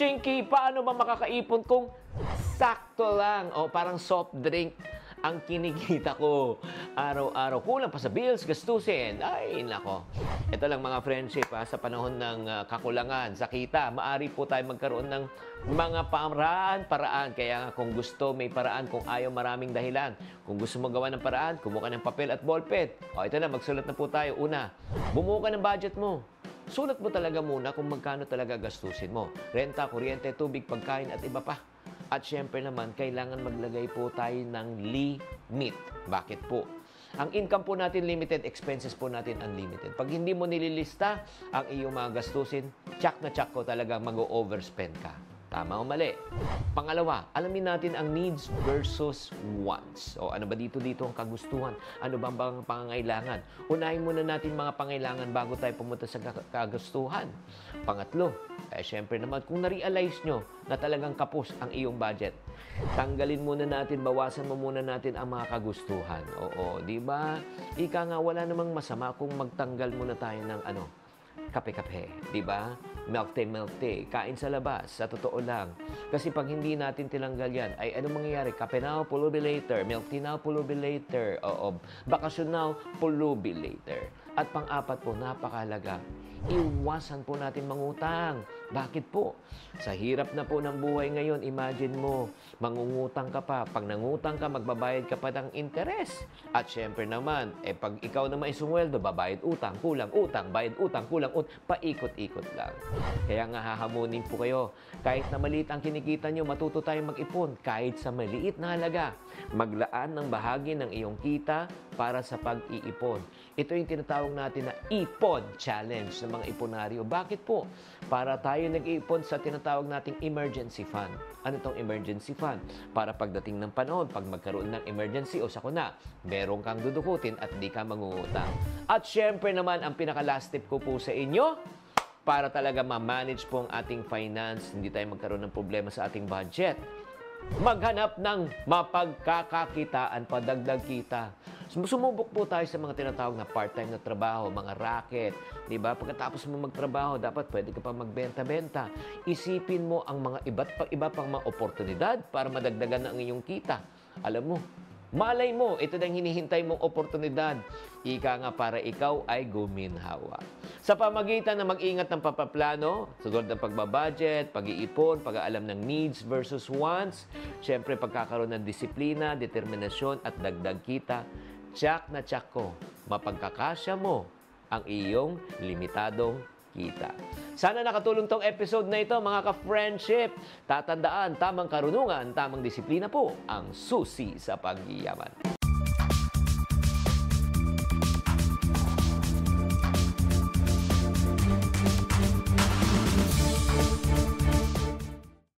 Shinky, paano ba makakaipon kung sakto lang o parang soft drink ang kinikita ko araw-araw? Kulang pa sa bills, gastusin. Ay, nako. Ito lang mga friendship, sa panahon ng kakulangan, sa kita, maari po tayo magkaroon ng mga paraan. Kaya nga, kung gusto, may paraan. Kung ayaw, maraming dahilan. Kung gusto mo gawa ng paraan, kumuha ka ng papel at ballpen. O, ito na, magsulat na po tayo. Una, bumuo ka ng budget mo. Sulat mo talaga muna kung magkano talaga gastusin mo. Renta, kuryente, tubig, pagkain at iba pa. At syempre naman, kailangan maglagay po tayo ng limit. Bakit po? Ang income po natin limited, expenses po natin unlimited. Pag hindi mo nililista ang iyong mga gastusin, tsak na tsak ko talaga mag-overspend ka. Tama o mali? Pangalawa, alamin natin ang needs versus wants. O ano ba dito ang kagustuhan? Ano ba ang pangangailangan? Unahin muna natin mga pangailangan bago tayo pumunta sa kagustuhan. Pangatlo, syempre naman, kung na-realize nyo na talagang kapos ang iyong budget, tanggalin muna natin, bawasan mo muna natin ang mga kagustuhan. Oo, di ba? Ika nga, wala namang masama kung magtanggal muna tayo ng kape-kape, di ba? Milk tea, kain sa labas, sa totoo lang. Kasi pag hindi natin tinanggal yan, ay ano mangyayari? Kape now, pulubi later. Milk tea now, pulubi later. Oo, bakasyon now, pulubi later. At pang-apat po, napakahalaga, iwasan po natin mangutang. Bakit po? Sa hirap na po ng buhay ngayon, imagine mo, mangungutang ka pa. Pag nangutang ka, magbabayad ka pa ng interes. At syempre naman, pag ikaw naman isumweldo, babayad utang, kulang utang, bayad utang, kulang utang, paikot-ikot lang. Kaya nga hahamunin po kayo. Kahit na maliit ang kinikita nyo, matuto tayong mag-ipon. Kahit sa maliit na halaga, maglaan ng bahagi ng iyong kita para sa pag-iipon. Ito yung tinatawag natin na Ipon Challenge ng mga iponaryo. Bakit po? Para tayo nag-iipon sa tinatawag nating emergency fund. Ano itong emergency fund? Para pagdating ng panahon, pag magkaroon ng emergency o sakuna, meron kang dudukutin at di ka mangungutang. At syempre naman, ang pinaka-last tip ko po sa inyo, para talaga ma-manage po ang ating finance, hindi tayo magkaroon ng problema sa ating budget. Maghanap ng mapagkakakitaan, padagdag kita. Sumubok po tayo sa mga tinatawag na part-time na trabaho, mga racket. Diba? Pagkatapos mo magtrabaho, dapat pwede ka pa magbenta-benta. Isipin mo ang mga iba pang mga oportunidad para madagdagan ang iyong kita. Alam mo, malay mo, ito na hinihintay mong oportunidad. Ika nga para ikaw ay guminhawa. Sa pamagitan na mag-ingat ng papaplano, sugod ng pagbabudget, pag-iipon, pag-aalam ng needs versus wants, syempre pagkakaroon ng disiplina, determinasyon at dagdag kita, tsak na tsak ko, mapagkakasya mo ang iyong limitadong kita. Sana nakatulong tong episode na ito, mga ka-friendship. Tatandaan, tamang karunungan, tamang disiplina po ang susi sa pagyaman.